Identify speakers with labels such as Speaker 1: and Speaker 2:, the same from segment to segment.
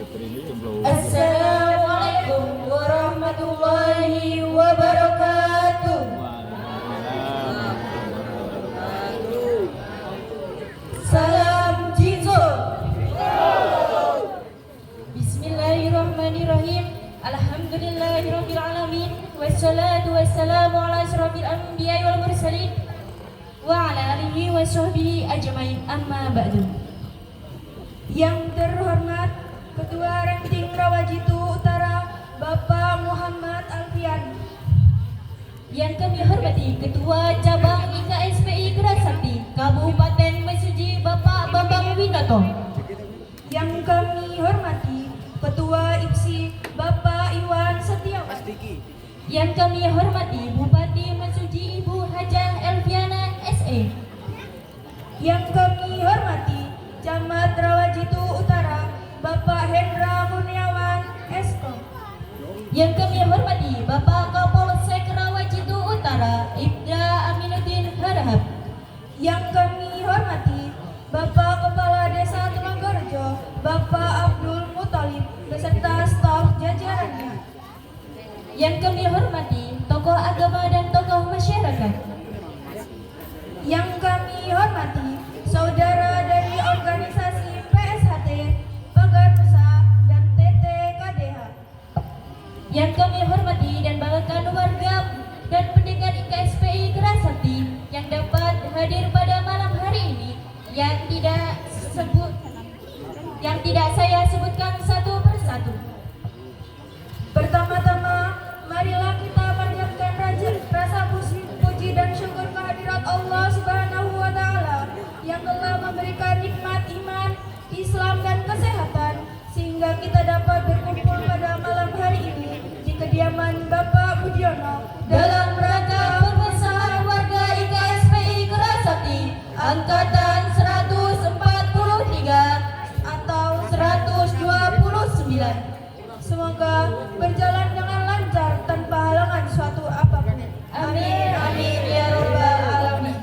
Speaker 1: Assalamualaikum warahmatullahi wabarakatuh. Salam Jinzo. Bismillahirrahmanirrahim. Alhamdulillahirabbil alamin. Wassalatu wassalamu ala asyrafil anbiya'i wal mursalin wa ala alihi wa sahbihi ajmain. Amma ba'du. Yang terhormat Ketua Ranting Rawajitu Utara Bapak Muhammad Alfian. Yang kami hormati Ketua Cabang IKSPI Gerasakti Kabupaten Mesuji Bapak Bambang Winoto. Yang kami hormati Ketua IPSI Bapak Iwan Setiawan. Yang kami hormati Bupati Mesuji Ibu Hajah Elviana SE. Yang kami hormati Camat Rawajitu Utara Bapak Hendra Kurniawan Eskom. Yang kami hormati Bapak Kapolsek Rawajitu Utara Ibda Aminuddin Harahap. Yang kami hormati Bapak Kepala Desa Temanggarejo Bapak Abdul Muthalib beserta staf jajarannya. Yang kami hormati tokoh agama dan tokoh masyarakat. Yang kami hormati saudara dari organisasi PSHT, Paganusa, dan TTKDH. Yang kami hormati dan banggakan warga dan pendengar IKSPI Gerasakti yang dapat hadir pada malam hari ini, yang tidak saya sebutkan satu persatu. Pertama-tama, marilah kita panjatkan rasa puji dan syukur kehadirat Allah Subhanahu wa Ta'ala yang telah memberikan nikmat iman, Islam dan kesehatan sehingga kita dapat berkumpul pada malam hari ini di kediaman Bapak Budiono dalam rangka perpisahan warga IKSPI Gerasakti angkatan 143 atau 129. Semoga berjalan dengan lancar tanpa halangan suatu apapun. Amin, amin, ya rabbal alamin.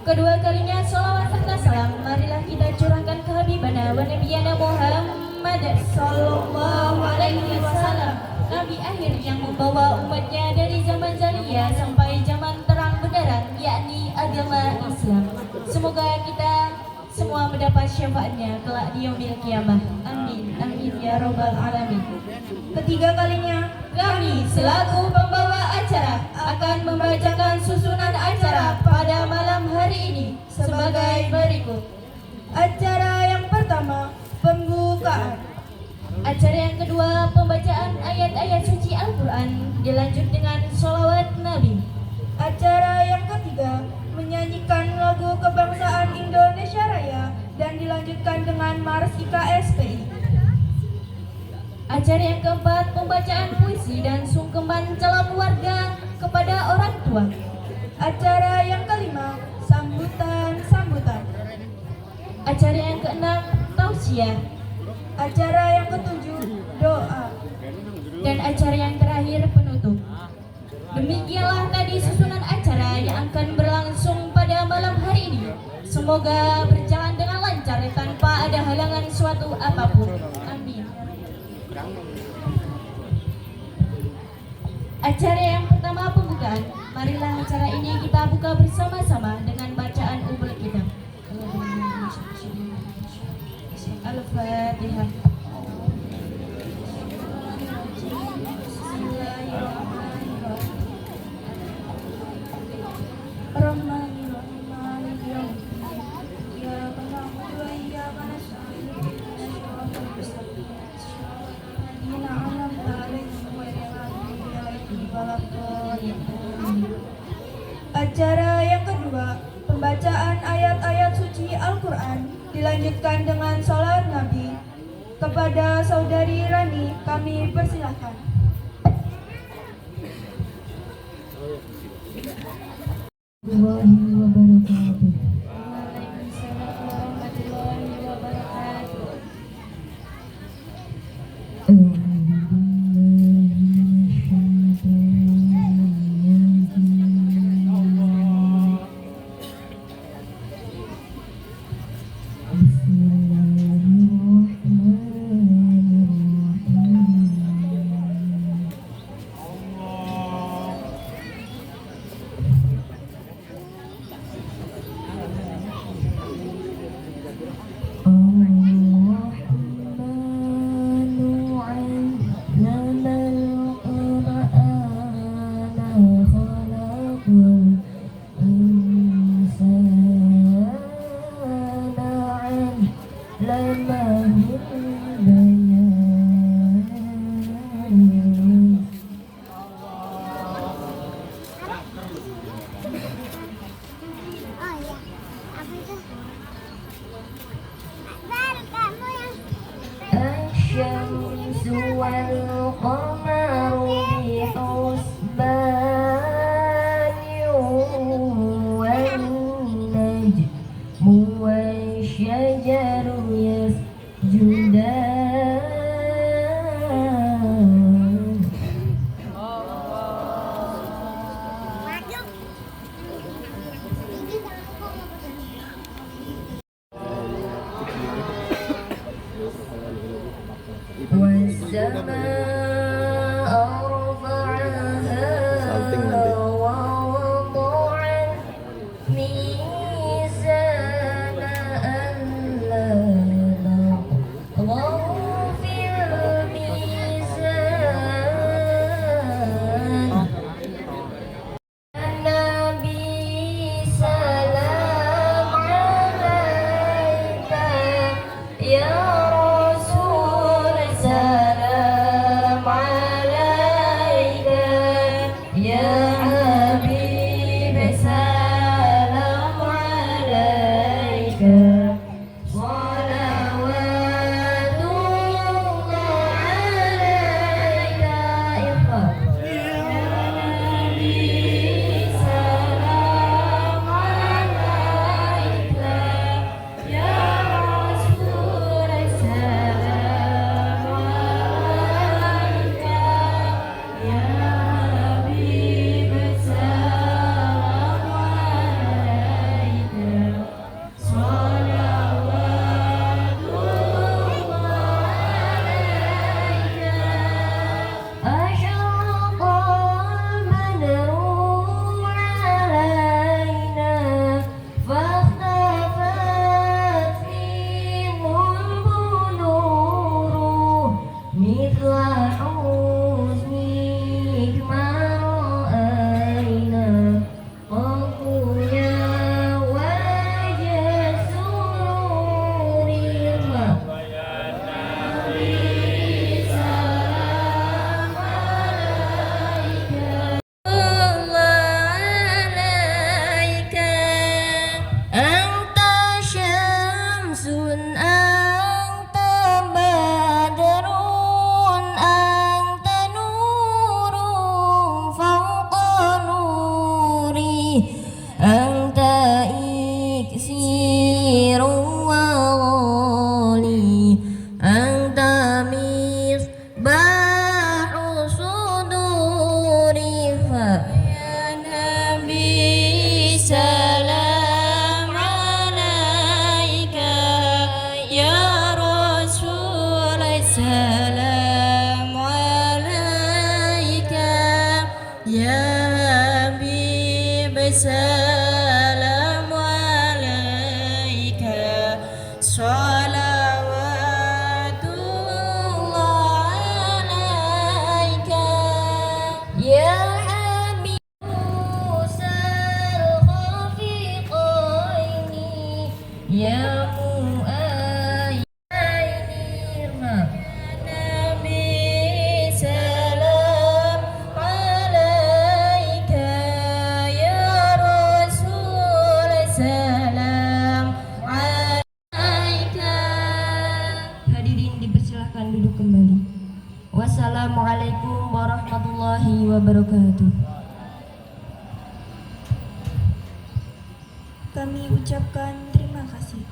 Speaker 1: Kedua kalinya sholawat serta salam marilah kita curahkan ke Habibana wa Nabiyana Muhammad sallallahu alaihi wasallam, Nabi akhir yang membawa umatnya dari zaman jahiliyah sampai zaman terang benderang, yakni agama Islam. Semoga kita semua mendapat syafaatnya kelak di yaumil qiyamah. Amin, amin, ya rabbal alamin. Ketiga kalinya kami selaku pembawa acara akan membacakan susunan acara pada malam hari ini sebagai berikut. Acara yang pertama, pembukaan. Acara yang kedua, pembacaan ayat-ayat suci Al-Quran dilanjut dengan sholawat Nabi. Acara yang ketiga, menyanyikan lagu kebangsaan Indonesia Raya dan dilanjutkan dengan Mars IKSPI. Acara yang keempat, pembacaan puisi dan sungkeman calon warga kepada orang tua. Acara yang kelima, sambutan. Acara yang keenam, tausiah. Acara yang ketujuh, doa. Dan acara yang terakhir, penutup. Demikianlah tadi susunan acara yang akan berlangsung pada malam hari ini. Semoga berjalan dengan lancar tanpa ada halangan suatu apapun. Amin. Acara yang pertama, pembukaan. Marilah acara ini kita buka bersama-sama dengan bacaan Ummul Kitab. Al-Fatihah. Acara yang kedua, pembacaan ayat-ayat suci Al-Quran dilanjutkan dengan sholat Nabi. Kepada Saudari Rani kami persilahkan. Warahmatullahi wabarakatuh. Waalaikumsalam warahmatullahi wabarakatuh. Bismillahirrahmanirrahim. الشمس والقمر بحسبان والنجم والشجر يسجدان والسماء رفعها ووضع الميزان ألا تطغوا في الميزان النبي سلام عليك يا رسول سلام عليك يا حبيب سلام عليك صلوات الله عليك يا نبي سلام عليك يا رسول سلام عليك يا حبيب سلام عليك صلوات الله عليك أشرق البدر علينا فاختفت منه البدور مثل حسنك ما رأينا قط يا وجه السرور سلام عليك الله عليك أنت شمس أنت بدر أنت نور فوق نوري أنت إكسير وغالي أنت مصباح صدوري يا نبي سلام عليك يا رسول سلام عليك يا حبيب سلام عليك صلوات الله عليك يا حبيب موسى الخفيقين يا مؤيد نبي سلام عليك يا رسول سلام عليك. Hadirin dipersilahkan duduk kembali. Wassalamualaikum warahmatullahi wabarakatuh. Kami ucapkan terima kasih.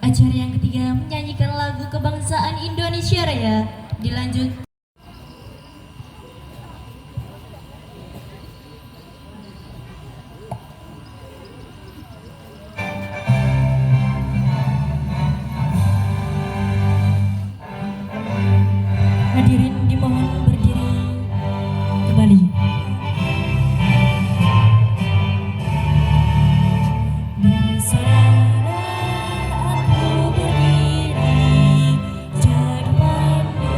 Speaker 1: Acara yang ketiga menyanyikan lagu kebangsaan Indonesia Raya. Dilanjut hadirin dimohon berdiri kembali. Di sana aku berdiri jadi pandu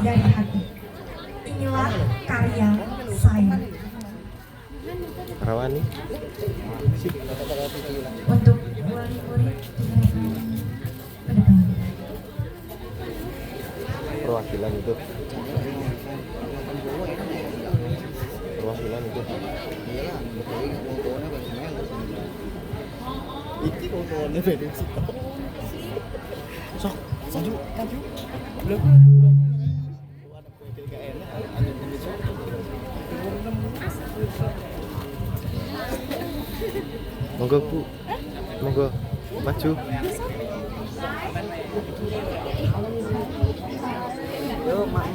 Speaker 1: dari hati. Inilah karya saya.
Speaker 2: Rawani.
Speaker 1: Untuk wali murid pendamping.
Speaker 2: Perwakilan itu. Perwakilan itu. Iki fotonya beda sih. Sok, maju. Belum. Monggo Bu. Monggo maju. Yo, mak.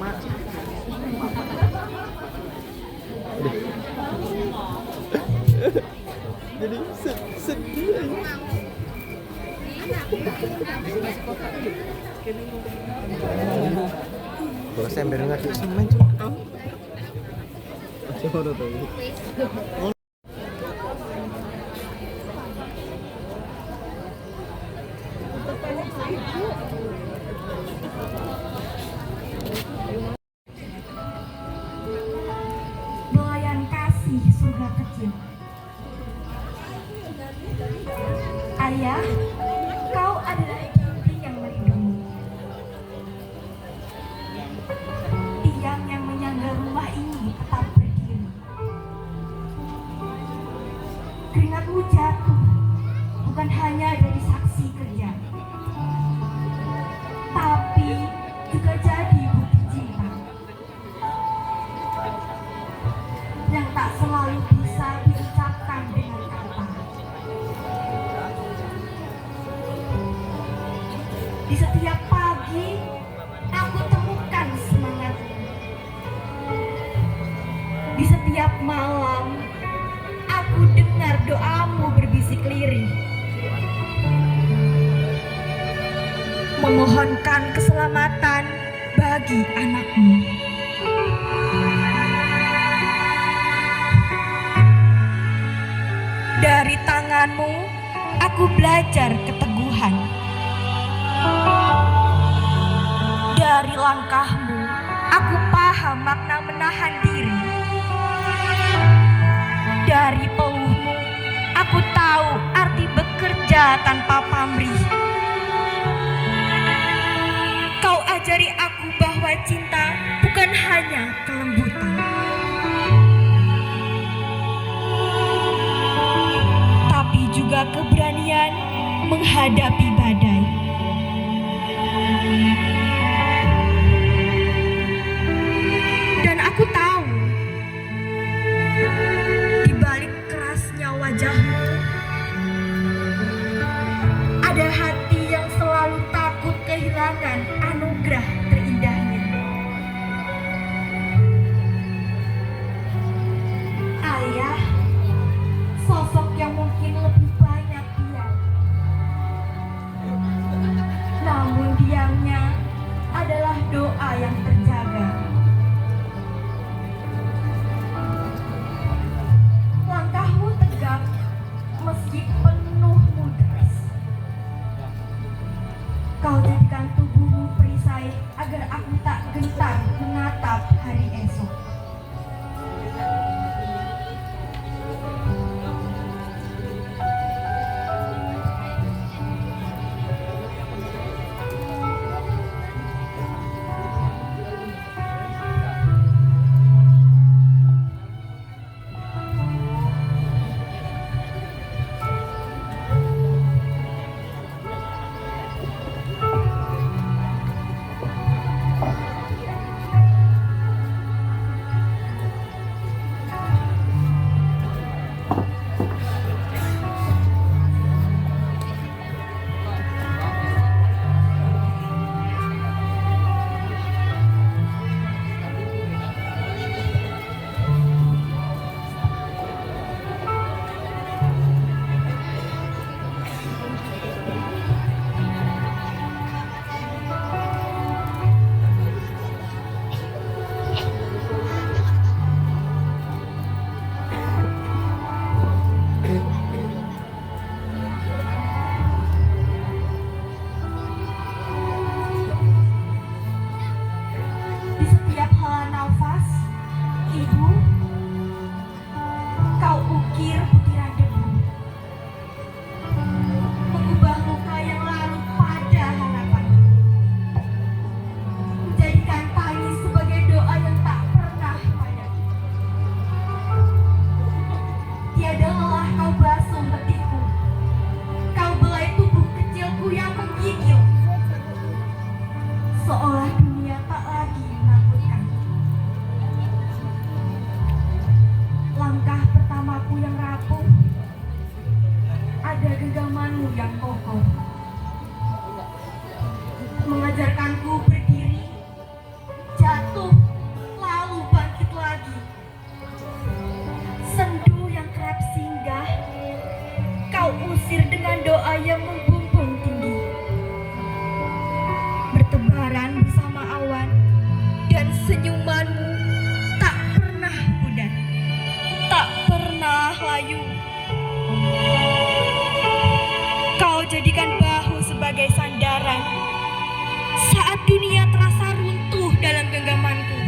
Speaker 2: Jadi sedih. Bos ember ngerti semen cuma. Coba tuh.
Speaker 1: Belayan kasih surga kecil. Ayah, kau adalah dinding yang melindungi, tiang yang menyangga rumah ini tetap berdiri. Keringatmu jatuh bukan hanya dari saksi kerja, tapi juga jadi bukti cinta yang tak selalu bisa diucapkan dengan kata. Di setiap pagi, aku temukan semangatmu. Di setiap malam, aku dengar doamu berbisik lirih, memohonkan keselamatan bagi anakmu. Dari tanganmu, aku belajar keteguhan. Dari langkahmu, aku paham makna menahan diri. Dari peluhmu, aku tahu arti bekerja tanpa pamrih. Kau ajari aku bahwa cinta bukan hanya kelembutan, tapi juga keberanian menghadapi badai. Dan aku tahu, di balik kerasnya wajahmu, ada hati yang selalu takut kehilangan anugerah terindahnya. Ayah, sosok yang mungkin lebih banyak diam, namun diamnya adalah doa yang terjaga. Langkahmu tegak meski penuh mudras. Kau jadikan tubuhmu perisai agar aku tak gentar menatap hari esok.
Speaker 3: seolah dunia tak lagi menakutkan. Langkah pertamaku yang rapuh, ada genggamanmu yang kokoh, mengajarkanku berdiri, jatuh, lalu bangkit lagi. Sendu yang kerap singgah, kau usir dengan doa yang membumbung tinggi. Bertebaran bersama awan, dan senyumanmu tak pernah pudar, tak pernah layu. Kau jadikan bahu sebagai sandaran saat dunia terasa runtuh dalam genggamanku.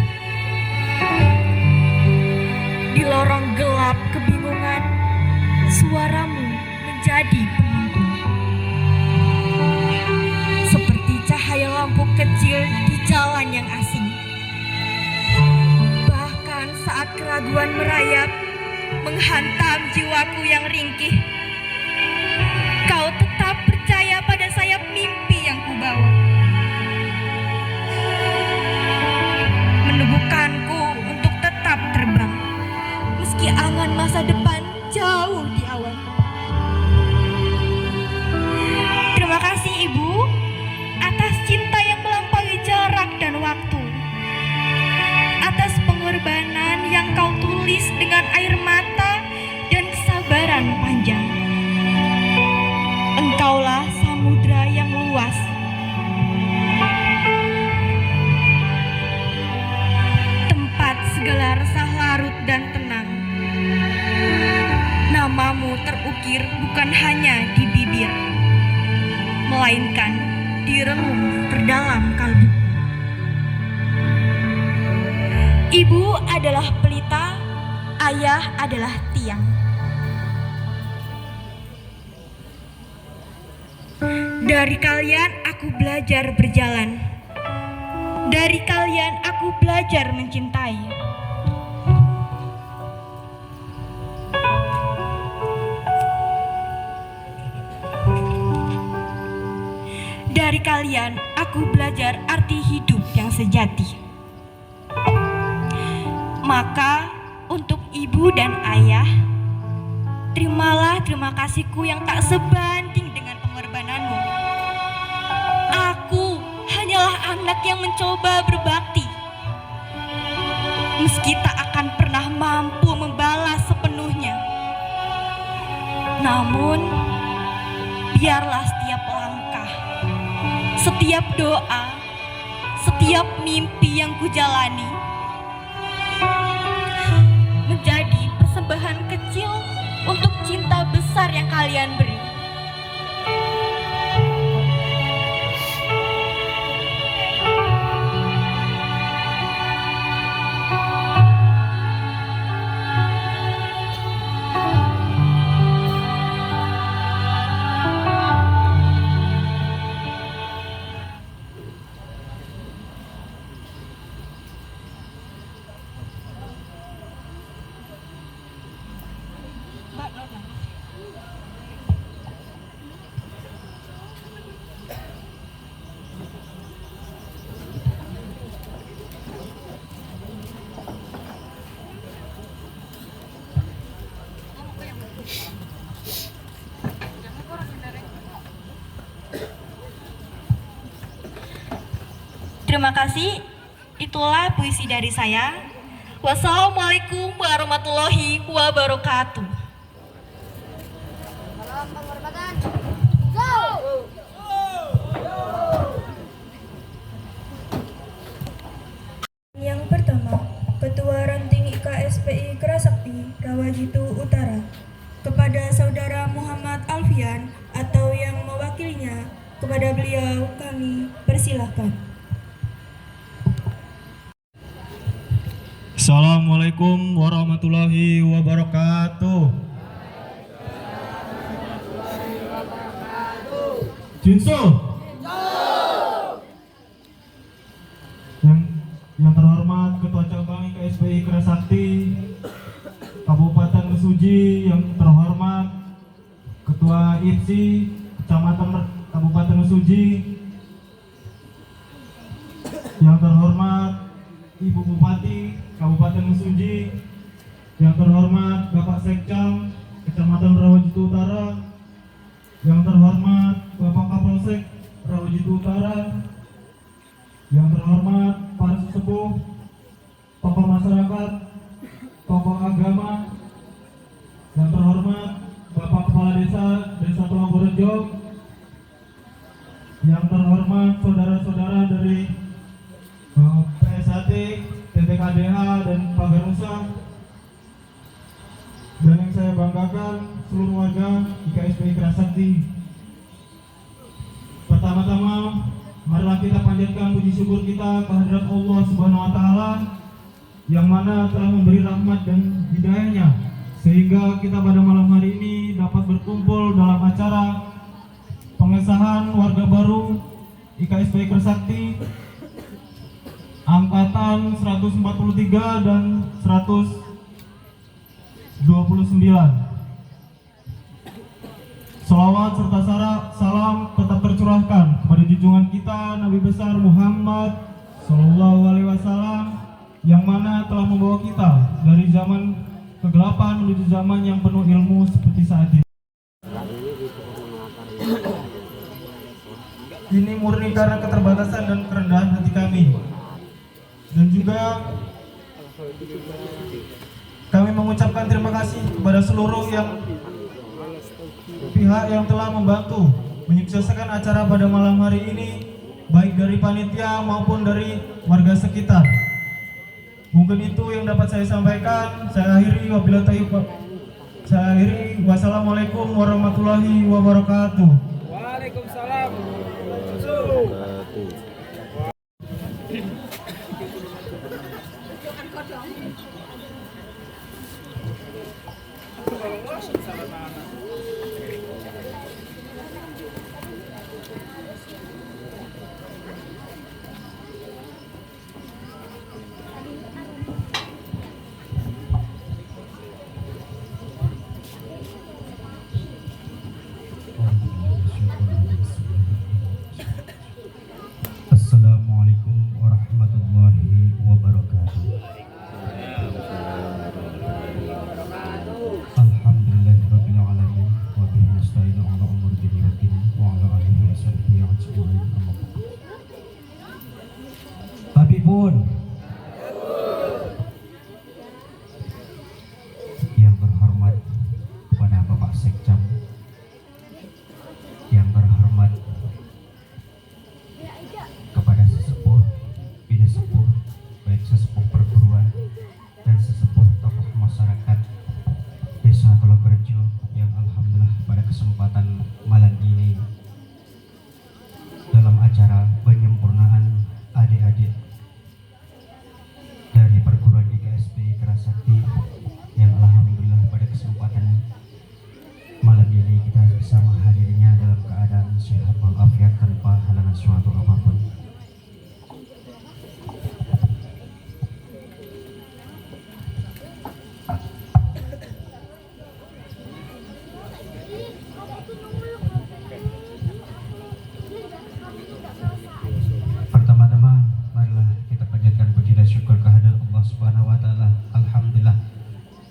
Speaker 3: Di lorong gelap kebingungan, suaramu menjadi penuntun. Seperti cahaya lampu kecil di jalan yang asing. Bahkan saat keraguan merayap, menghantam jiwaku yang ringkih, kau tetap percaya pada sayap mimpi yang kubawa. Meneguhkanku untuk tetap terbang, meski angan masa depan jauh di awan. Terima kasih Ibu atas cinta yang melampaui jarak dan waktu, atas pengorbanan yang kau tulis dengan air mata dan kesabaran panjang. Engkaulah samudra yang luas, tempat segala resah larut dan tenang. Namamu terukir bukan hanya di bibir, melainkan di relung terdalam kalbu. Ibu adalah pelita, ayah adalah tiang. Dari kalian aku belajar berjalan. Dari kalian aku belajar mencintai. Dari kalian aku belajar arti hidup yang sejati. Maka untuk ibu dan ayah, terimalah terima kasihku yang tak sebanding dengan pengorbananmu. Aku hanyalah anak yang mencoba berbakti, meski tak akan pernah mampu membalas sepenuhnya. Namun, biarlah setiap langkah, setiap doa, setiap mimpi yang kujalani menjadi persembahan kecil untuk cinta besar yang kalian beri. Terima kasih, itulah puisi dari saya. Wassalamualaikum warahmatullahi wabarakatuh.
Speaker 4: Salam penghormatan. Go!
Speaker 3: Yang pertama, Ketua Ranting IKSPI Kerasakti Rawajitu Utara, kepada Saudara Muhammad Alfian atau yang mewakilinya, kepada beliau kami persilahkan.
Speaker 5: Assalamualaikum warahmatullahi wabarakatuh. Jinso. Yang terhormat Ketua Cabang IKSPI Kerasakti Kabupaten Mesuji, yang terhormat Ketua IPSI Kecamatan Kabupaten Mesuji, yang terhormat Ibu Bupati Kabupaten Mesuji, yang terhormat Bapak Sekcam Kecamatan Rawajitu Utara, yang terhormat Bapak Kapolsek Rawajitu Utara, yang terhormat para sesepuh, tokoh masyarakat, tokoh agama, yang terhormat Bapak Kepala Desa Tulanggorejo, yang terhormat saudara-saudara dari PSHT, TTKDH, dan Paganusa, dan yang saya banggakan seluruh warga IKSPI Kerasakti. Pertama-tama, marilah kita panjatkan puji syukur kita kehadirat Allah Subhanahu wa Ta'ala yang mana telah memberi rahmat dan hidayahnya sehingga kita pada malam hari ini dapat berkumpul dalam acara pengesahan warga baru IKSPI Kerasakti angkatan 143 dan 129. Salawat serta salam tetap tercurahkan kepada junjungan kita Nabi besar Muhammad Sallallahu Alaihi Wasallam yang mana telah membawa kita dari zaman kegelapan menuju zaman yang penuh ilmu seperti saat ini. Ini murni karena keterbatasan dan kerendahan hati kami. Dan juga kami mengucapkan terima kasih kepada seluruh pihak yang telah membantu menyukseskan acara pada malam hari ini, baik dari panitia maupun dari warga sekitar. Mungkin itu yang dapat saya sampaikan. Saya akhiri wassalamualaikum warahmatullahi wabarakatuh.
Speaker 2: Waalaikumsalam.
Speaker 5: Assalamualaikum warahmatullahi wabarakatuh. Alhamdulillahirabbil alamin wa bihi nasta'inu ala umuri dunya wa ala alihi wa sahbihi ajma'in. Habibun yang terhormat kepada Bapak Sekcam, yang terhormat kepada sesepuh, bini sepuh, baik sesepuh perguruan dan sesepuh tokoh masyarakat Desa Tulanggorejo yang alhamdulillah pada kesempatan malam ini dalam acara penyempurnaan adik-adik dari perguruan IKSPI Kerasakti yang alhamdulillah pada kesempatan malam ini kita bisa menghadirinya dalam keadaan sehat walafiat tanpa halangan suatu apapun. Pertama-tama marilah kita panjatkan puji dan syukur kehadirat Allah Subhanahu wa Ta'ala. Alhamdulillah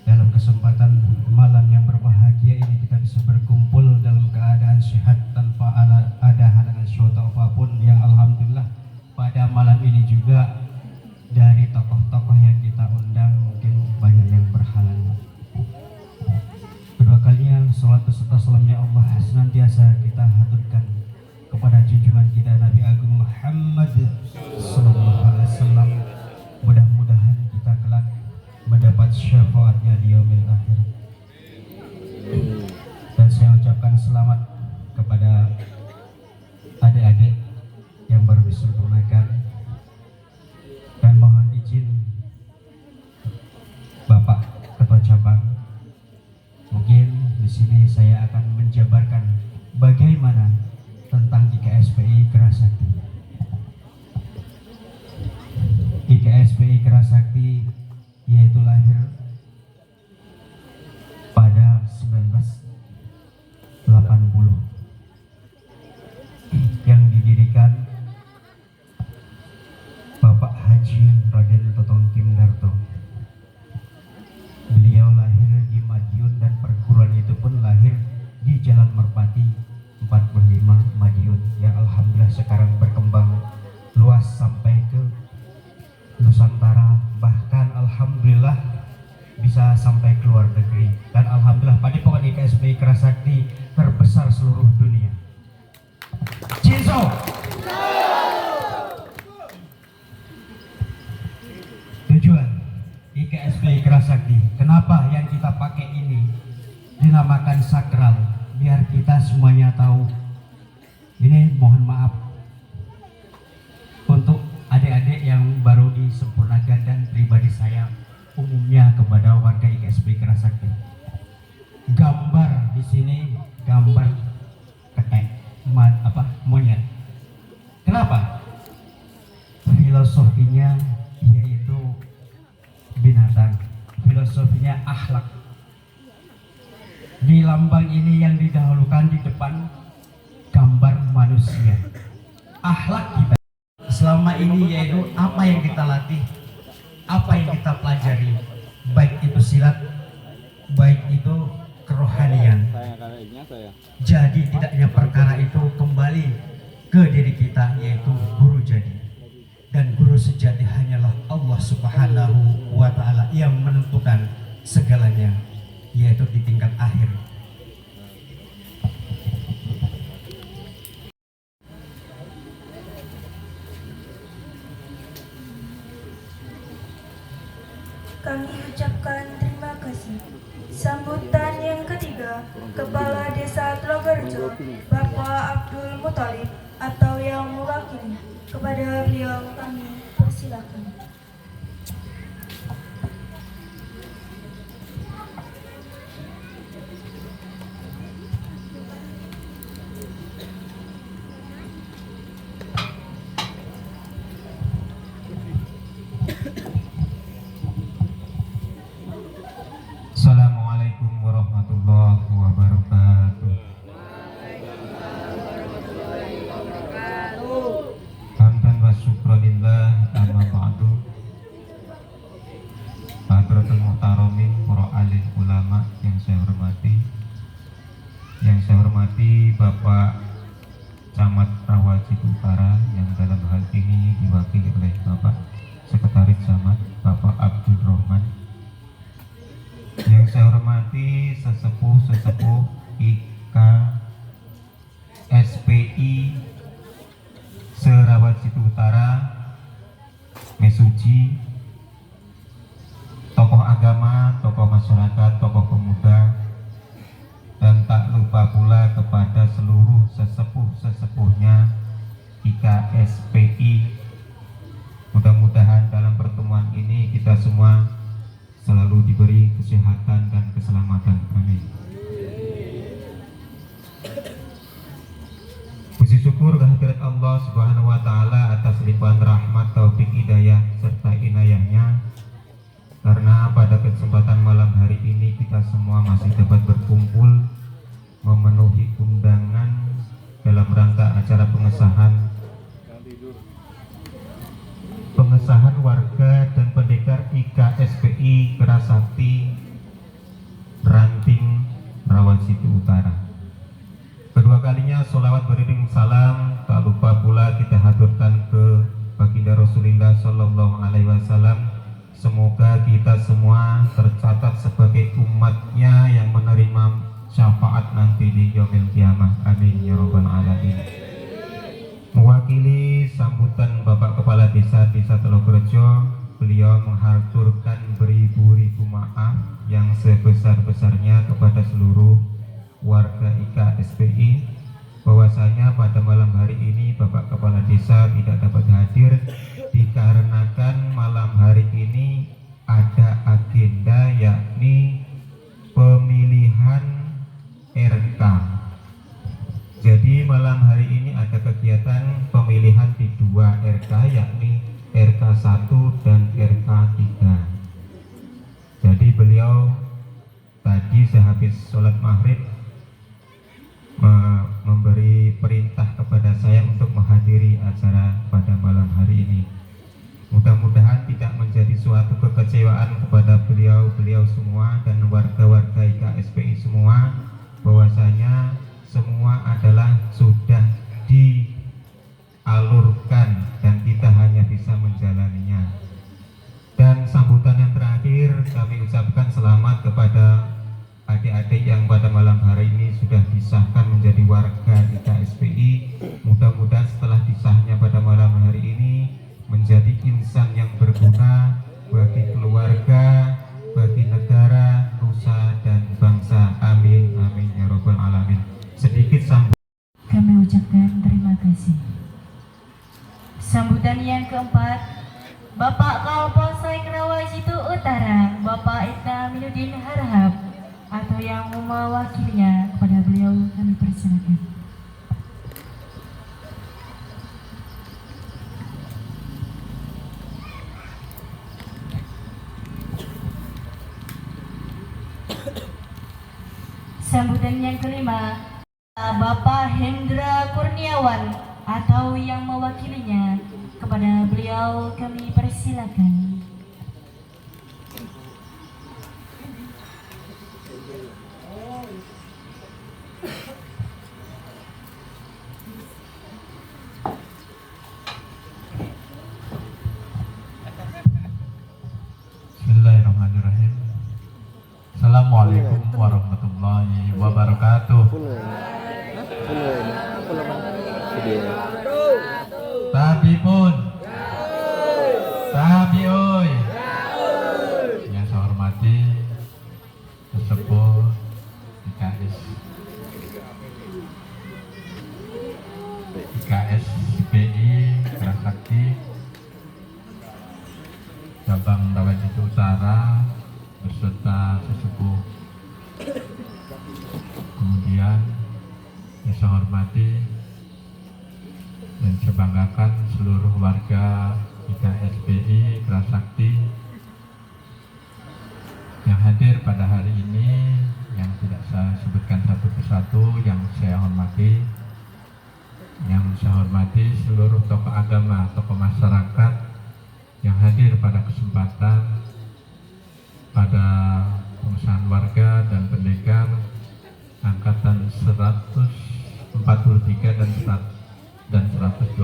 Speaker 5: dalam kesempatan malam yang berbahagia ini kita bisa berkumpul dalam keadaan sehat tanpa ada halangan suatu apapun. Yang alhamdulillah pada malam ini juga dari tokoh-tokoh yang kita undang mungkin banyak yang berhalangan. Kedua kalinya salat beserta salamnya Allah senantiasa kita haturkan kepada junjungan kita Nabi Agung Muhammad Sallallahu Alaihi Wasallam. Mudah-mudahan kita kelak mendapat syafaatnya di yaumil akhir. Dan saya ucapkan selamat kepada adik-adik yang baru disempurnakan, dan mohon izin Bapak Ketua Cabang, mungkin di sini saya akan menjabarkan bagaimana tentang IKSPI Kerasakti. IKSPI Kerasakti yaitu lahir pada 1980 yang didirikan Suci Raden Totong Kim Darto. Beliau lahir di Madiun dan perguruan itu pun lahir di Jalan Merpati 45 Madiun. Ya alhamdulillah sekarang berkembang luas sampai ke Nusantara, bahkan alhamdulillah bisa sampai ke luar negeri. Dan alhamdulillah Padepokan IKSP Kerasakti terbesar seluruh dunia. Cinso. Tujuan IKSP Kerasakti, kenapa yang kita pakai ini dinamakan sakral? Biar kita semuanya tahu. Ini mohon maaf untuk adik-adik yang baru disempurnakan dan pribadi saya umumnya kepada warga IKSP Kerasakti. Gambar di sini gambar ketek, monyet. Kenapa? Filosofinya yaitu binatang, filosofinya akhlak. Di lambang ini yang didahulukan di depan gambar manusia. Akhlak kita selama ini yaitu apa yang kita latih, apa yang kita pelajari, baik itu silat, baik itu kerohanian. Jadi tidak hanya perkara itu kembali ke diri kita, yaitu guru jadi. Dan guru sejati hanyalah Allah Subhanahu wa Ta'ala yang menentukan segalanya, yaitu di tingkat akhir.
Speaker 3: Kami ucapkan terima kasih. Sambutan yang ketiga, Kepala Desa Tlogerjo, Bapak Abdul Muthalib atau yang mewakili. Kepada beliau kami persilakan.
Speaker 5: Assalamualaikum warahmatullahi wabarakatuh. Hamdan wa syukranillah, amma ba'du. Hadratul muhtaramin, para alim ulama yang saya hormati. Yang saya hormati Bapak Camat Rawajib Utara yang dalam hal ini diwakili oleh Bapak Sekretaris Camat Bapak Abdul Rahman. Yang saya hormati sesepuh-sesepuh IKSPI Serawat Situ Utara, Mesuji, tokoh agama, tokoh masyarakat, tokoh pemuda, dan tak lupa pula kepada seluruh sesepuh-sesepuhnya IKSPI. Mudah-mudahan dalam pertemuan ini kita semua selalu diberi kesehatan dan keselamatan. Amin. Puji syukur kehadirat Allah Subhanahu wa Ta'ala atas limpahan rahmat, taufik, hidayah serta inayahnya, karena pada kesempatan malam hari ini kita semua masih dapat berkumpul memenuhi undangan dalam rangka acara pengesahan warga dan pendekar IKSPI Kerasakti Ranting Rawat Situ Utara. Kedua kalinya sholawat beriring salam tak lupa pula kita haturkan ke baginda Rasulullah Sallallahu Alaihi Wasallam. Semoga kita semua tercatat sebagai umatnya yang menerima syafaat nanti di yaumil kiamah. Amin ya rabbal alamin. Mewakili sambutan Bapak Kepala Desa Tlogerjo, beliau menghaturkan beribu-ribu maaf yang sebesar-besarnya kepada seluruh warga IKSPI bahwasanya pada malam hari ini Bapak Kepala Desa tidak dapat hadir dikarenakan malam hari ini ada agenda yakni pemilihan RK. Jadi malam hari ini ada kegiatan pemilihan di 2 RK, yakni RK 1 dan RK 3. Jadi beliau tadi sehabis sholat maghrib memberi perintah kepada saya untuk menghadiri acara pada malam hari ini. Mudah-mudahan
Speaker 6: keistimewaan kepada beliau semua dan warga-warga IKSPI semua, bahwasanya semua adalah sudah dialurkan dan kita hanya bisa menjalaninya. Dan sambutan yang terakhir kami ucapkan selamat kepada adik-adik yang pada malam hari ini sudah disahkan menjadi warga IKSPI. Mudah-mudahan setelah disahnya pada malam hari ini menjadi insan yang berguna bagi keluarga, bagi negara, nusa dan bangsa. Amin, amin ya robbal alamin. Sedikit sambutan.
Speaker 1: Kami ucapkan terima kasih. Sambutan yang keempat, Bapak Kapolsek Rawajitu Utara, Bapak Ibda Aminuddin Harahap, atau yang mewakilinya, kepada beliau kami persilakan. Sambutan yang kelima, Bapak Hendra Kurniawan atau yang mewakilinya, kepada beliau kami persilakan.
Speaker 5: Bismillahirrahmanirrahim. Assalamualaikum warahmatullahi wabarakatuh. Tabipun, tabioi. Yang saya hormati sesepuh IKSPI Kerasakti Cabang Rawajitu Utara beserta sesepuh, kemudian yang saya hormati dan saya banggakan seluruh warga IKSPI Kerasakti yang hadir pada hari ini, yang tidak saya sebutkan satu persatu, yang saya hormati, seluruh tokoh agama, tokoh masyarakat yang hadir pada kesempatan pada pengusahaan warga dan pendekar angkatan 143 dan 129.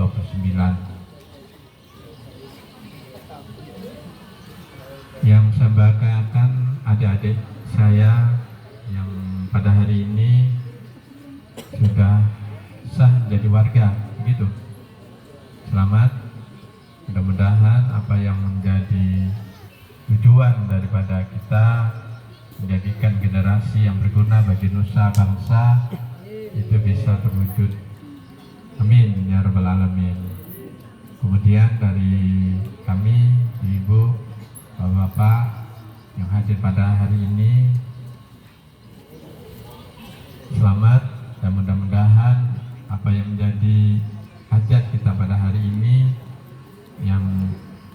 Speaker 5: Yang saya banggakan adik-adik saya yang pada hari ini sudah sah jadi warga, begitu. Selamat. Mudah-mudahan apa yang menjadi tujuan daripada kita menjadikan generasi yang berguna bagi nusa bangsa itu bisa terwujud. Amin ya rabbal alamin. Kemudian dari kami, ibu, bapak yang hadir pada hari ini, selamat, dan mudah-mudahan apa yang menjadi hajat kita pada hari ini yang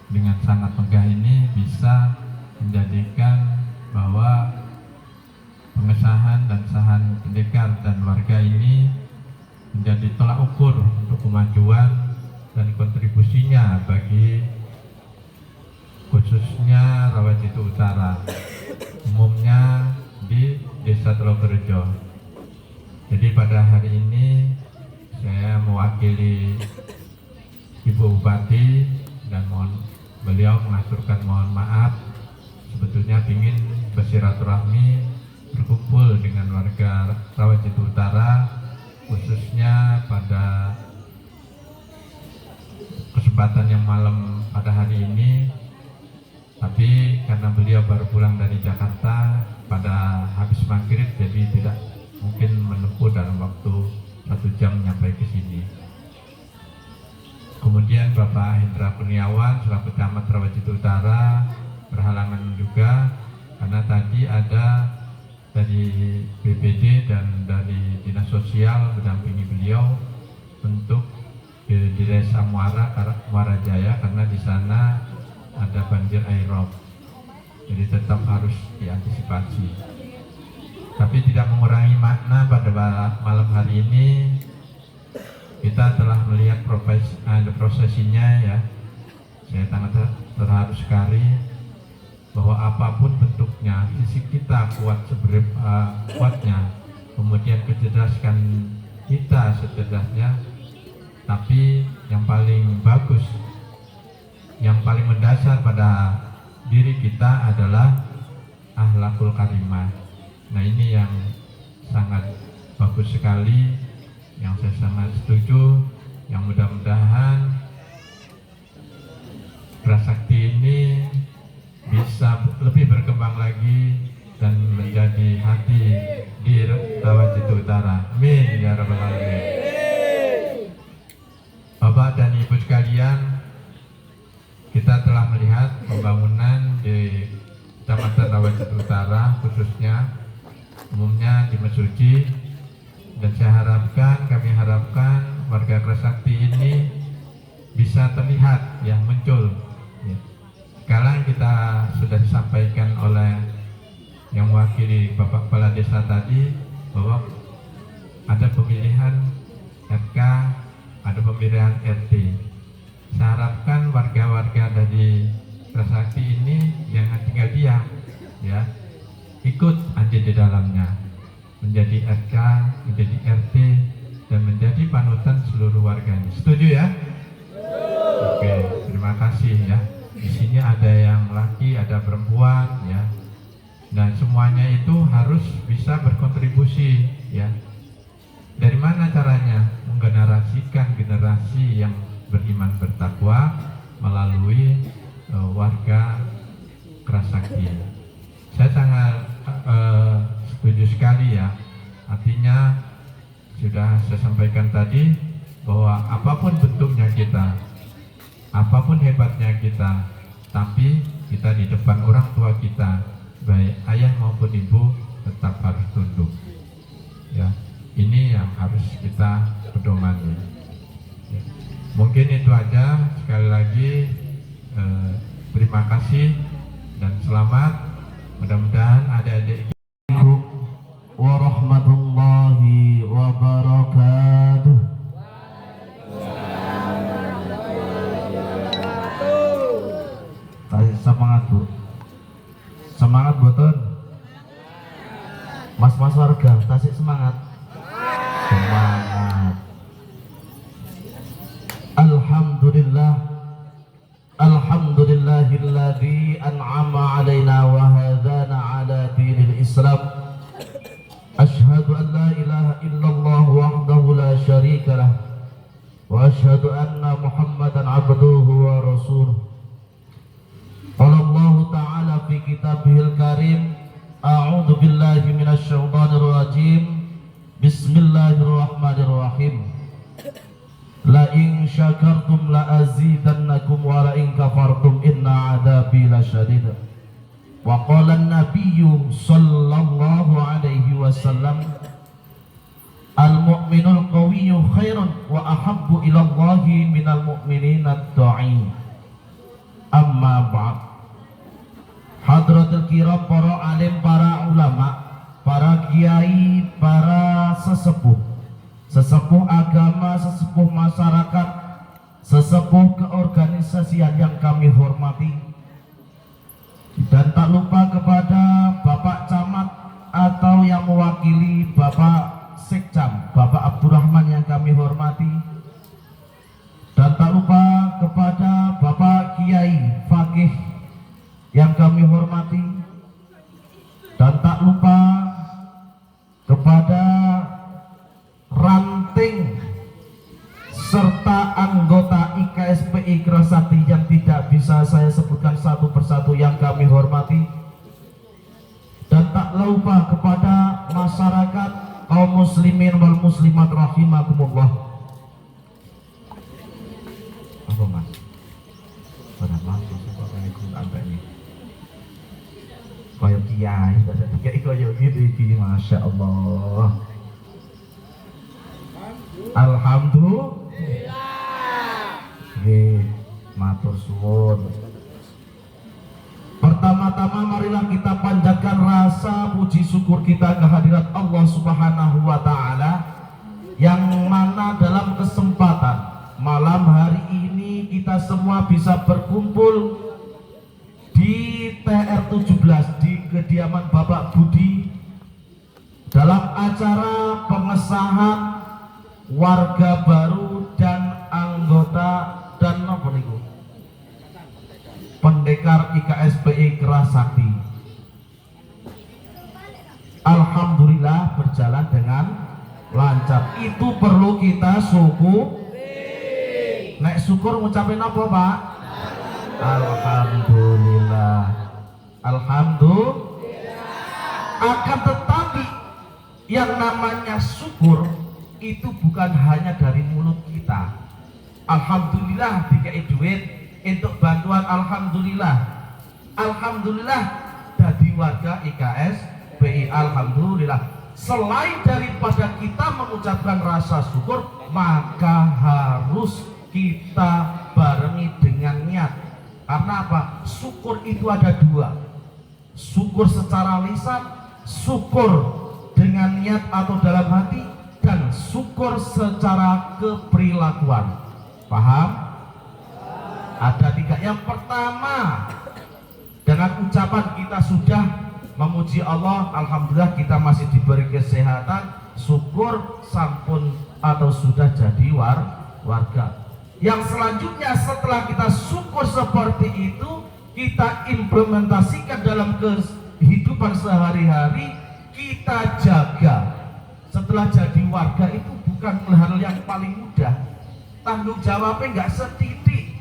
Speaker 5: dengan sangat megah ini bisa menjadikan bahwa pengesahan dan sahan pendekar dan warga ini menjadi tolak ukur untuk kemajuan dan kontribusinya bagi khususnya Rawajitu Utara, umumnya di Desa Telogerjo. Jadi pada hari ini saya mewakili Ibu Bupati dan beliau mengaturkan mohon maaf, sebetulnya ingin bersilaturahmi berkumpul dengan warga Rawajitu Utara, khususnya pada kesempatan yang malam pada hari ini. Tapi karena beliau baru pulang dari Jakarta pada habis maghrib, jadi tidak mungkin menempuh dalam waktu 1 jam sampai ke sini. Kemudian Bapak Hendra Kurniawan selaku Camat Rawajitu Utara berhalangan juga karena tadi ada dari BPD dan dari Dinas Sosial mendampingi beliau untuk di Desa Muara Jaya karena di sana ada banjir aerob, jadi tetap harus diantisipasi. Tapi tidak mengurangi makna pada malam hari ini kita telah melihat prosesinya ya. Saya sangat terharu sekali
Speaker 7: bahwa apapun bentuknya, fisik kita kuat kuatnya, kemudian kecerdasan kita secerdasnya, tapi yang paling bagus, yang paling mendasar pada diri kita adalah akhlakul karimah. Nah, ini yang sangat bagus sekali, yang saya sangat setuju, yang mudah-mudahan Prasakti ini bisa lebih berkembang lagi dan menjadi hati di Rawajito Utara. Amin ya rabbal alamin. Bapak dan Ibu sekalian, kita telah melihat pembangunan di Kecamatan Rawajito Utara, khususnya umumnya di Mesuji, dan kami harapkan warga Prasakti ini bisa terlihat yang muncul. Sekarang kita sudah disampaikan oleh yang mewakili Bapak Kepala Desa tadi bahwa ada pemilihan RK, ada pemilihan RT. Saya harapkan warga-warga dari Prasakti ini jangan tinggal diam, ya, ikut andil di dalamnya, menjadi RK, menjadi RT, dan menjadi panutan seluruh warganya. Setuju ya? Oke, terima kasih ya. Di sini ada yang laki, ada perempuan, ya. Dan semuanya itu harus bisa berkontribusi, ya. Dari mana caranya? Menggenerasikan generasi yang beriman bertakwa melalui warga Prasakti. Saya sangat setuju sekali ya. Artinya sudah saya sampaikan tadi bahwa apapun bentuknya kita, apapun hebatnya kita, tapi kita di depan orang tua kita, baik ayah maupun ibu, tetap harus tunduk. Ya, ini yang harus kita pedomani. Ya. Mungkin itu aja. Sekali lagi terima kasih dan selamat. Mudah-mudahan adik-adik warahmatullahi wabarakatuh. Semangat Bu, semangat boten. Mas-mas warga tasik semangat, semangat. Alhamdulillah, alhamdulillahilladzi an'ama alaina wa hadana ala dinil Islam. Asyhadu an la ilaha illallah wahdahu la syarika lah, wa asyhadu anna Muhammadan abduhu wa rasuluh. Qala Allah Ta'ala fi kitabihil karim, a'udzu billahi minasy syaithanir rajim. Bismillahirrahmanirrahim. La in syakartum la azidannakum wa la in kafartum inna 'adzabi lasyadid. Wa qala an-nabiyyu sallallahu alaihi wasallam, al-mu'minul qawiyyu khairun wa ahabbu ila Allahi minal mu'minina ad-da'in. Amma ba'd. Hadratul kiram, para alim, para ulama, para kiai, para sesepuh, sesepuh agama, sesepuh masyarakat, sesepuh keorganisasian yang kami hormati, dan tak lupa kepada Bapak Camat atau yang mewakili Bapak Sekcam, Bapak Abdurrahman yang kami hormati, dan tak lupa kepada Bapak Kiai Fakih yang kami hormati, dan tak lupa kepada ranting serta anggota IKSPI Prasakti yang tidak bisa saya sebutkan satu persatu yang kami hormati, dan tak lupa kepada masyarakat kaum muslimin wal muslimat rahimakumullah. Apa mas? Pada mas, koyo kiai, kayak koyo gitu iki, masya Allah. Alhamdulillah. Matur suwun. Pertama-tama marilah kita panjatkan rasa puji syukur kita kehadirat Allah Subhanahu wa Ta'ala, yang mana dalam kesempatan malam hari ini kita semua bisa berkumpul di TR
Speaker 8: ke-17 di kediaman Bapak Budi dalam acara pengesahan warga baru dan anggota dan apa niku? Pendekar IKSPI Kerasakti. Alhamdulillah berjalan dengan lancar. Itu perlu kita nek syukur ngucapin apa, Pak? Alhamdulillah. Alhamdulillah. Akan tetapi yang namanya syukur itu bukan hanya dari mulut kita. Alhamdulillah dikai duit untuk bantuan, alhamdulillah. Alhamdulillah dari warga IKSPI, alhamdulillah. Selain daripada kita mengucapkan rasa syukur, maka harus kita barengi dengan niat. Karena apa? Syukur itu ada dua. Syukur secara lisan, syukur dengan niat atau dalam hati, dan syukur secara keperilakuan. Paham? Ada tiga. Yang pertama, dengan ucapan kita sudah memuji Allah, alhamdulillah kita masih diberi kesehatan, syukur sampun atau sudah jadi warga. Yang selanjutnya setelah kita syukur seperti itu, kita implementasikan dalam kehidupan sehari-hari, kita jaga. Setelah jadi warga itu bukan hal yang paling mudah, tanggung jawabnya nggak setitik.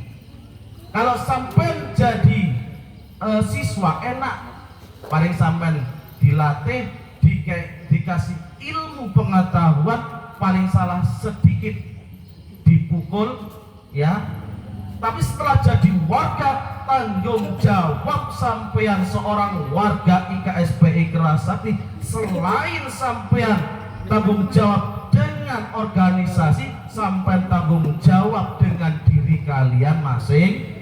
Speaker 8: Kalau sampai jadi siswa enak, paling sampai dilatih, dikasih ilmu pengetahuan, paling salah sedikit dipukul, ya. Tapi setelah jadi warga, tanggung jawab sampean seorang warga IKSPI Kerasakti, selain sampean tanggung jawab dengan organisasi, sampean tanggung jawab dengan diri kalian masing-masing.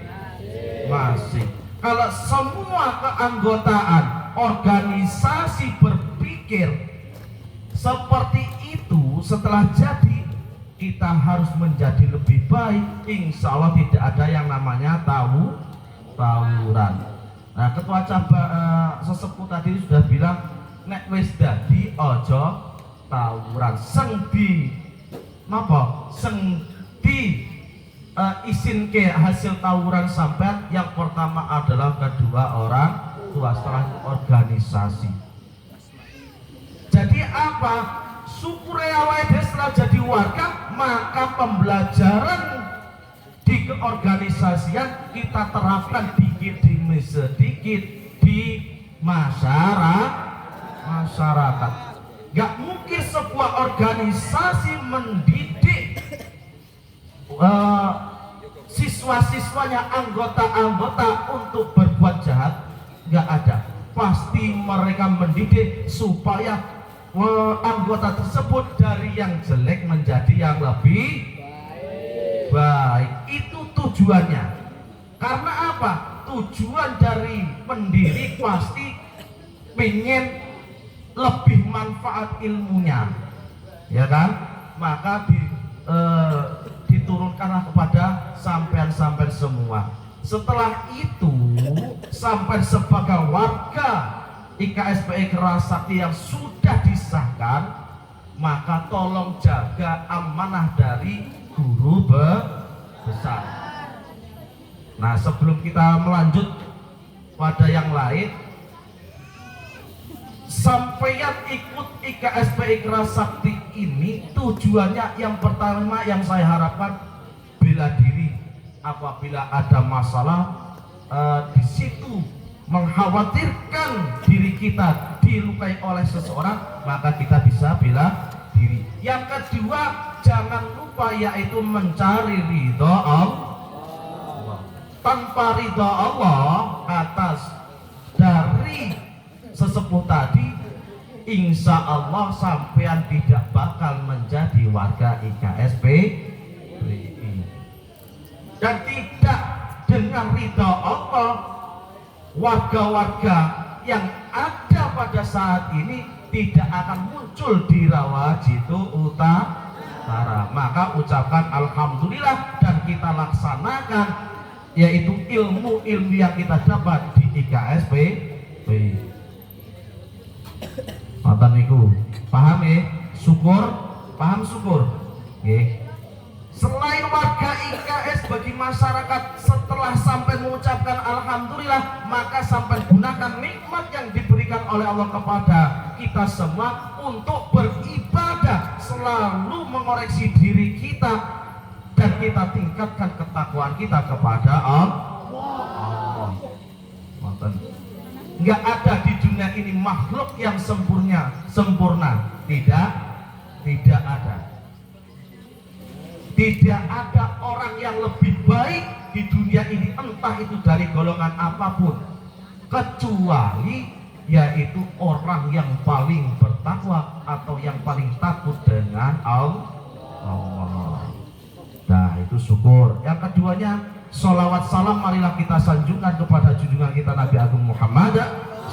Speaker 8: Kalau semua keanggotaan organisasi berpikir seperti itu, setelah jadi kita harus menjadi lebih baik. Insya Allah tidak ada yang namanya tawuran. Nah, ketua cabang sesepuh tadi sudah bilang, nek wis dadi ojo tawuran. Sengdi izin ke hasil tawuran sampean, yang pertama adalah kedua orang tua, setelah organisasi. Jadi apa? Syukur awake setelah jadi warga, maka pembelajaran di keorganisasian kita terapkan dikit demi sedikit di masyarakat. Gak mungkin sebuah organisasi mendidik siswa-siswanya, anggota-anggota untuk berbuat jahat. Gak ada. Pasti mereka mendidik supaya anggota tersebut dari yang jelek menjadi yang lebih baik. Itu tujuannya. Karena apa? Tujuan dari pendiri pasti pengen lebih manfaat ilmunya, ya kan? Maka diturunkanlah kepada sampean-sampean semua. Setelah itu, sampean sebagai warga IKSPI Kerasakti yang sudah disahkan, maka tolong jaga amanah dari guru besar. Nah, sebelum kita melanjut pada yang lain, sampeyan ikut IKSPI Kerasakti ini tujuannya yang pertama yang saya harapkan bela diri. Apabila ada masalah di situ mengkhawatirkan diri kita dilukai oleh seseorang, maka kita bisa bela diri. Yang kedua, jangan lupa yaitu mencari ridha Allah. Tanpa ridha Allah atas dari sesepuh tadi, insya Allah sampean tidak bakal menjadi warga IKSPI. Dan tidak dengan ridha Allah, warga-warga yang ada pada saat ini tidak akan muncul di Rawajitu Utara. Maka ucapkan alhamdulillah dan kita laksanakan, yaitu ilmu yang kita dapat di IKSPI Wih. Mata niku. Paham ya? Syukur, paham syukur. Nggih. Selain warga IKS bagi masyarakat setelah sampai mengucapkan alhamdulillah, maka sampai gunakan nikmat yang diberikan oleh Allah kepada kita semua untuk beribadah, selalu mengoreksi diri kita dan kita tingkatkan ketakwaan kita kepada Allah. Enggak ada di dunia ini makhluk yang sempurna. Tidak ada. Tidak ada orang yang lebih baik di dunia ini, entah itu dari golongan apapun, kecuali yaitu orang yang paling bertakwa atau yang paling takut dengan Allah. Nah, itu syukur. Yang keduanya, sholawat salam marilah kita sanjungkan kepada junjungan kita Nabi Agung Muhammad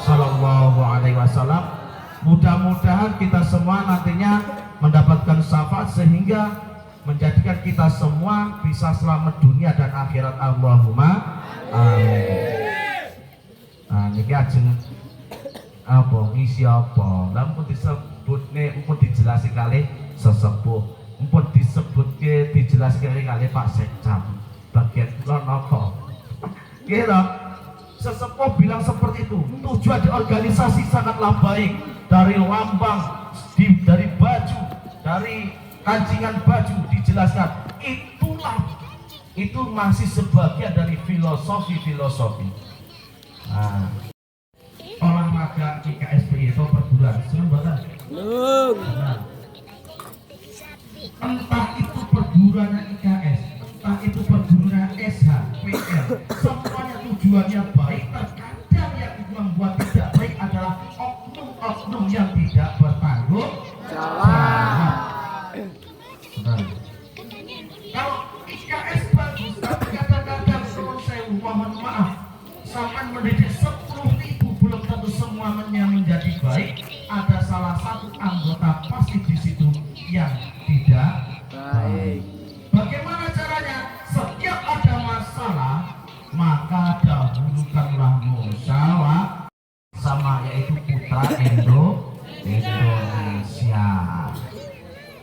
Speaker 8: Sallallahu Alaihi Wasallam. Mudah-mudahan kita semua nantinya mendapatkan syafaat sehingga menjadikan kita semua bisa selamat dunia dan akhirat. Allahumma amin. Nah, niki ajeng apa ngisi apa? Lah pun disebutne, pun dijelasin kali sesepuh, pun disebutke dijelasin kali Pak Sekcam. Bagian kula napa? Nggih lho. Sesepuh bilang seperti itu. Tujuan di organisasi sangatlah baik, dari lambang, dari baju, dari kancingan baju dijelaskan, itu masih sebagian dari filosofi. Nah, olahraga IKSPI itu perguruan seneng banget. Nah, entah itu perguruan IKS, entah itu perguruan SH, PL, semuanya tujuannya baik. Terkadang yang membuat tidak baik adalah oknum-oknum yang tidak bertanggung jawab. Kalau IKS bagus, tapi kadang-kadang saya mohon maaf, sampai mendidik 10.000 belum tentu semuanya menjadi baik. Ada salah satu anggota pasti di situ yang tidak baik. Bagaimana caranya? Setiap ada masalah, maka dahulukanlah musyawarah sama, yaitu putra Indonesia.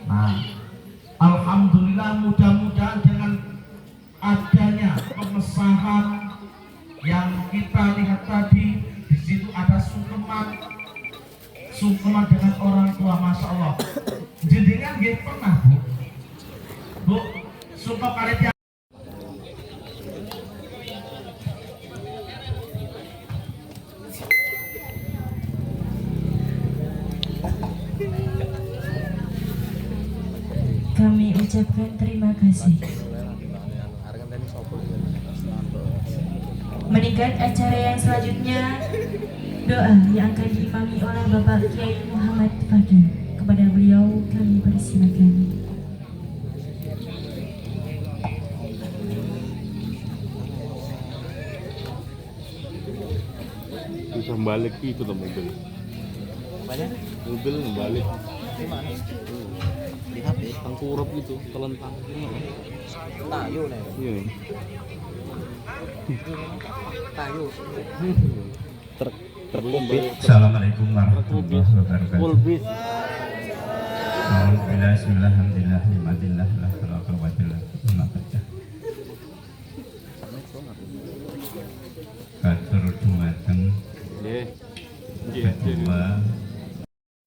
Speaker 8: Nah, alhamdulillah, mudah-mudahan dengan adanya pengesahan yang kita lihat tadi, di situ ada sungkeman dengan orang tua, masya Allah. Jenengan nggih pernah bu sungkem kali tiap.
Speaker 1: Kami ucapkan terima kasih. Meningkat acara yang selanjutnya, doa yang akan diimami oleh Bapak Kiai Muhammad Fakih. Kepada beliau kami persilakan.
Speaker 2: Bisa balik itu tuh mobil. Mobil balik. Di mana? Di HP. Tengkurap gitu, telentang. Tayo nih. Iya. Tayo. Terkomplit.
Speaker 6: Assalamualaikum warahmatullahi wabarakatuh. Bismillah, alhamdulillah, ni'matillah, la ilaha illallah, katur dumateng kedua.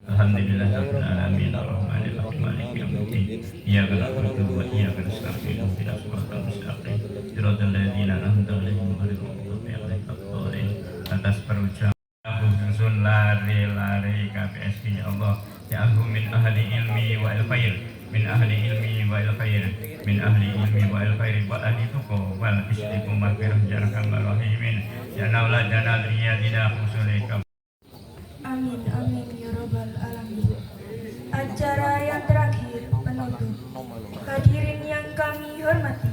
Speaker 6: Alhamdulillah rabbil alamin arrahmanir rahim maliki yaumiddin. Iyyaka na'budu wa iyyaka nasta'in ihdinas siratal mustaqim siratal ladzina an'amta 'alaihim ghairil maghdubi 'alaihim waladdallin. Atas perucapan Sun lari KPSP, ya Allah, ya aku min ahli ilmi wa il khair, min ahli ilmi wa il khair, min ahli ilmi wa il khair, wa ahli tuqo wal istiqomah birahjarakal rahimin, ya naula janal riyadina khusulika.
Speaker 3: Amin, amin, ya Rabbal Alamin. Acara yang terakhir penutup. Hadirin yang kami hormati,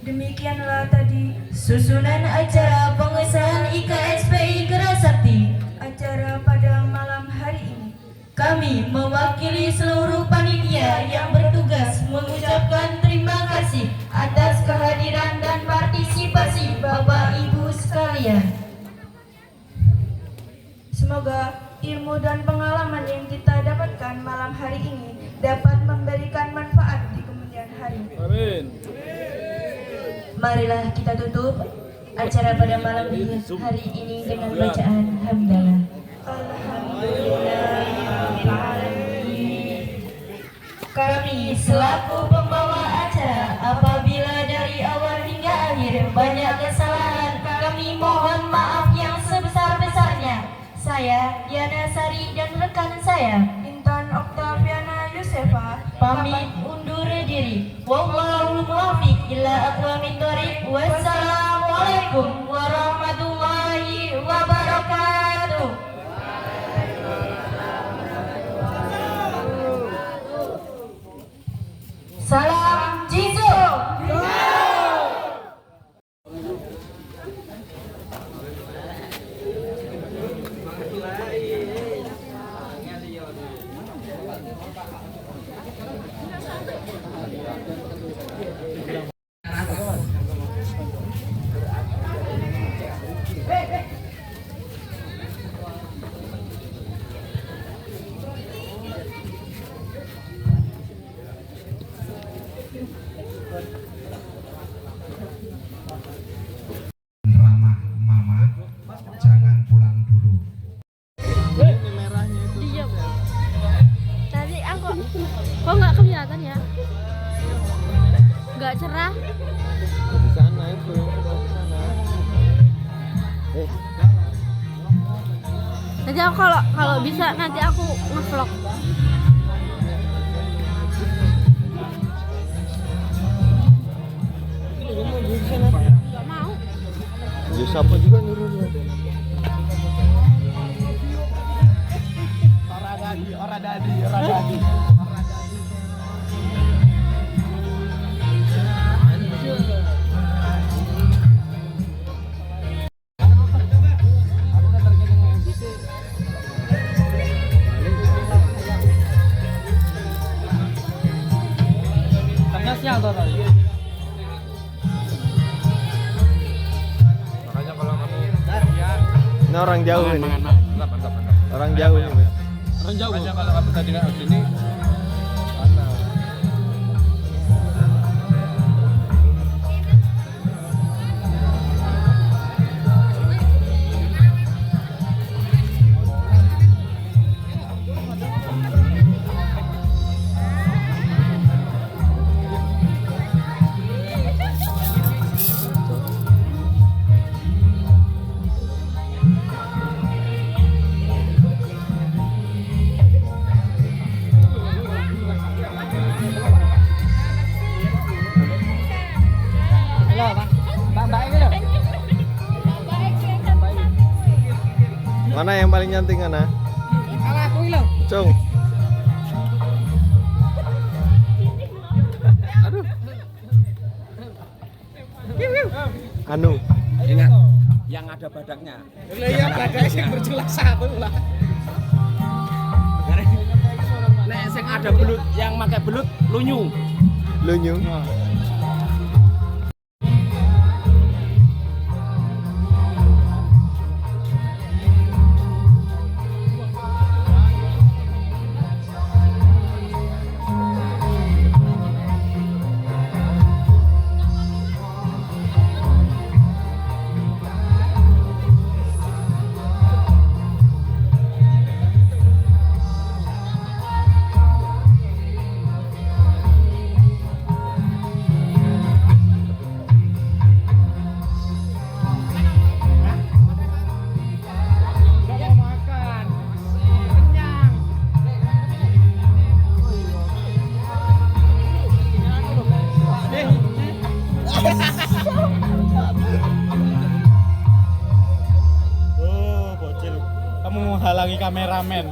Speaker 3: demikianlah tadi
Speaker 1: Susunan acara pengesahan IKSPI Gerasakti.
Speaker 3: acara pada malam hari ini.
Speaker 1: Kami mewakili seluruh panitia yang bertugas mengucapkan terima kasih atas kehadiran dan partisipasi Bapak Ibu sekalian. Semoga ilmu dan pengalaman yang kita dapatkan malam hari ini dapat memberikan manfaat di kemudian hari.
Speaker 2: Amin.
Speaker 1: Marilah kita tutup acara pada malam hari ini dengan bacaan hamdalah. Alhamdulillahirrahmanirrahim. Kami selaku pembawa acara, apabila dari awal hingga akhir banyak kesalahan, kami mohon maaf yang sebesar-besarnya. Saya Diana Sari dan rekan saya Intan Oktaviana Yusefa pamit undur diri. Wallahu muwaffiq ila aqwamit thoriq. Wassalamualaikum warahmatullahi wabarakatuh. Salam Jizo.
Speaker 5: Ramah mama, jangan pulang dulu.
Speaker 4: Tadi aku kok nggak kelihatan ya? Nggak cerah.
Speaker 2: Di sana itu.
Speaker 4: Nanti aku kalau bisa nanti aku nge-vlog. Nggak mau.
Speaker 2: Ya siapa juga nyuruh dia. Orang dadi.
Speaker 7: Makanya kalau kamu
Speaker 2: Ini orang jauh ini.
Speaker 7: mantap.
Speaker 2: Orang jauh ini.
Speaker 7: Makanya kalau kamu tadi nggak sini, mana?
Speaker 2: Mana yang paling nyanting mana? Cung. Aduh. Anu.
Speaker 9: Ingat, yang ada badaknya. Iya, badak yang berjelas satu lah. Nek sing ada belut, yang pakai belut lunyu.
Speaker 2: Lunyu.
Speaker 9: Oh, bocil. Kamu menghalangi kameramen.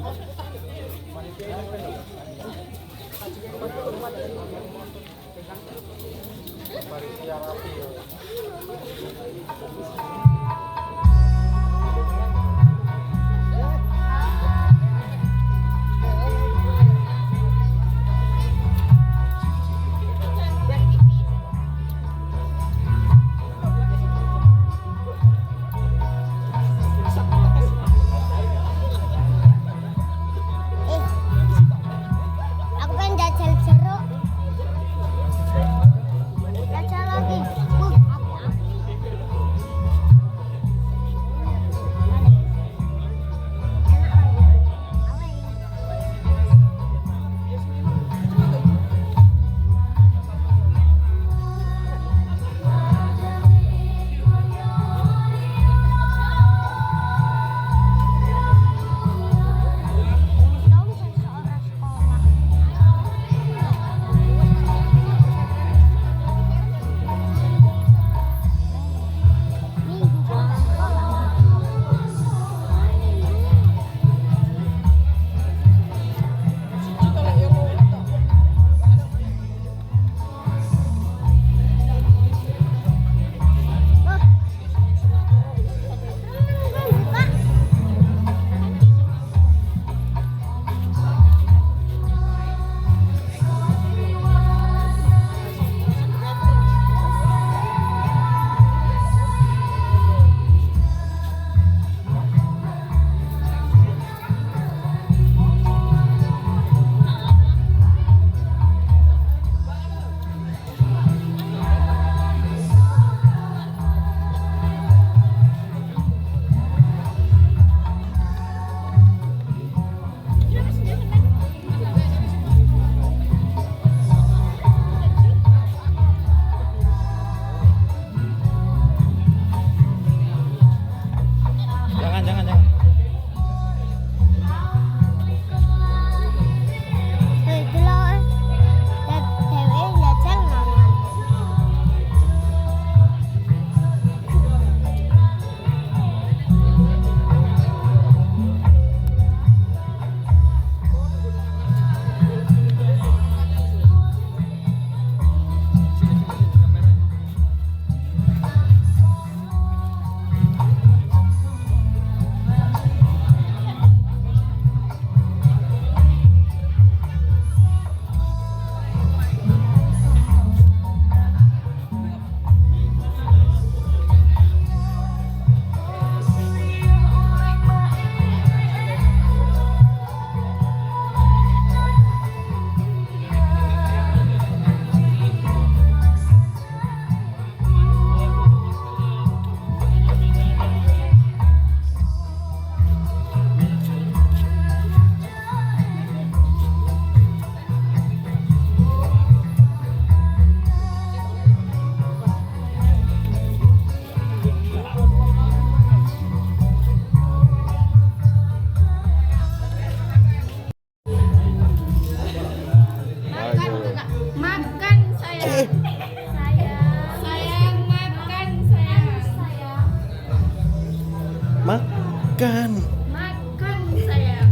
Speaker 10: makan.
Speaker 4: Makan sayang.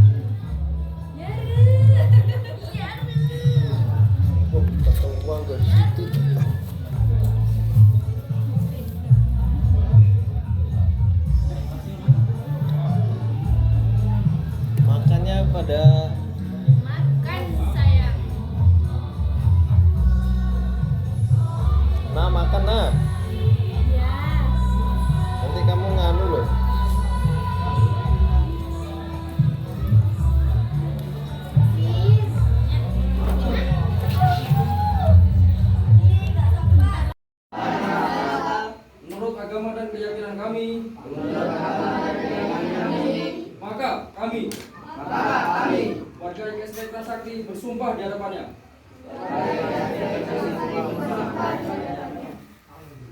Speaker 10: Makannya pada
Speaker 4: Makan sayang.
Speaker 10: nah makan nah.
Speaker 4: Ya.
Speaker 10: Nanti kamu nganu loh.
Speaker 9: Menurut agama dan keyakinan kami, maka kami, warga IKSD Prasakti bersumpah di hadapannya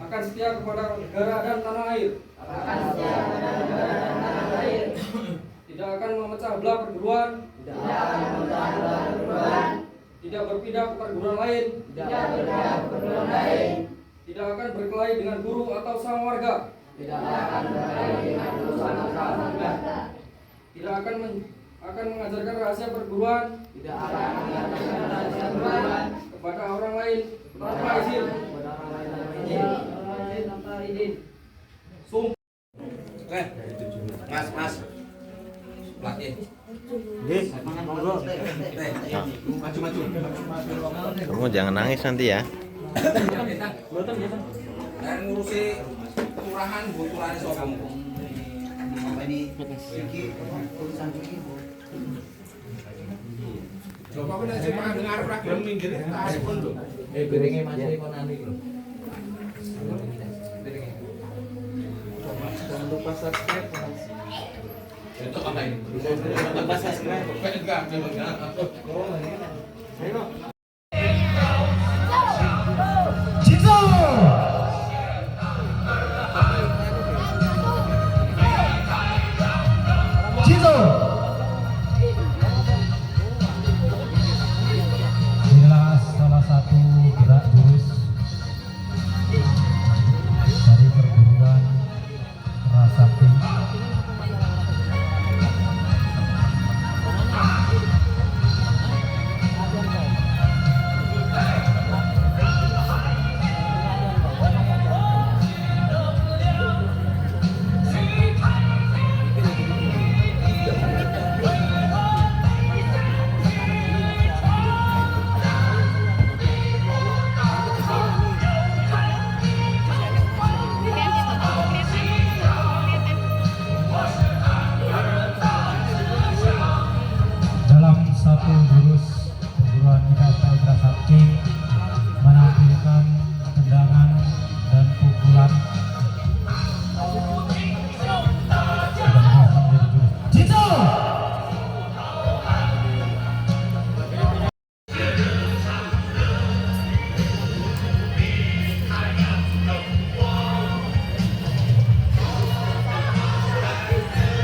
Speaker 9: akan setia kepada negara dan tanah air, tidak akan memecah belah perguruan, tidak berpindah ke perguruan lain, tidak akan berkelahi dengan guru atau sama warga, tidak akan mengajarkan rahasia perguruan kepada orang lain tanpa izin. Sumpah.
Speaker 8: Mas, pelatih.
Speaker 10: Kamu jangan nangis nanti ya.
Speaker 8: Dan ngurusi kelurahan buturan sokamu. Coba aku nanti makan dengar program minggir tas pun tuh. Piringnya masih konani loh.
Speaker 10: Jangan lupa subscribe.
Speaker 8: Itu apa ini?
Speaker 10: Jangan lupa subscribe.
Speaker 8: Enggak, enggak.
Speaker 10: Ayo.
Speaker 5: Inilah salah satu gerak jurus dari perguruan Prasakti. Dalam satu jurus perguruan IKSD Prasakti menampilkan tendangan dan pukulan.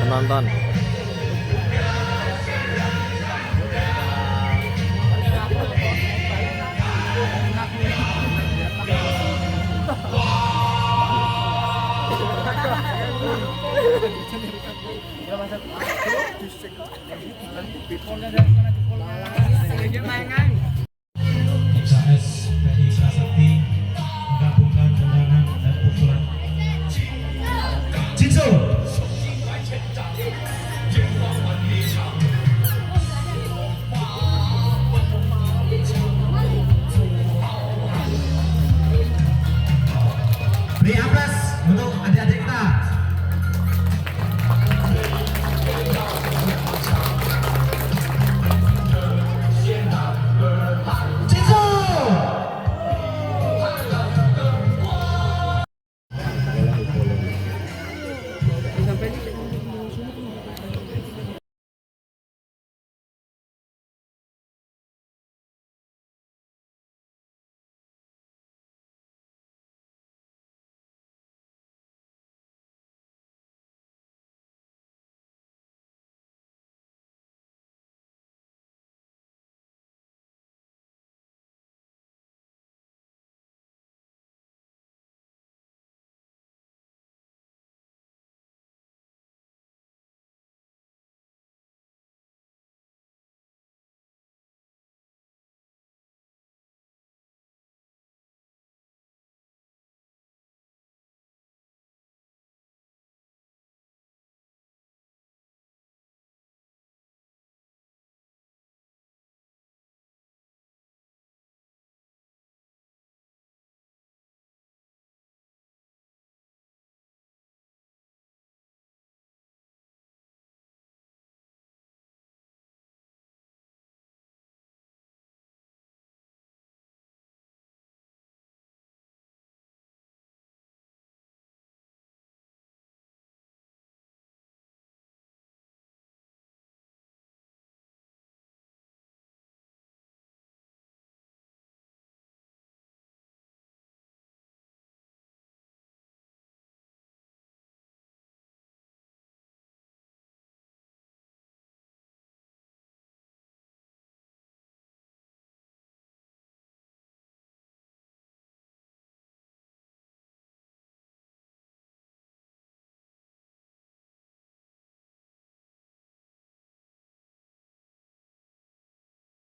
Speaker 10: Penonton.
Speaker 5: IKS PI Prasakti menggabungkan tendangan dan pukulan. Jinso.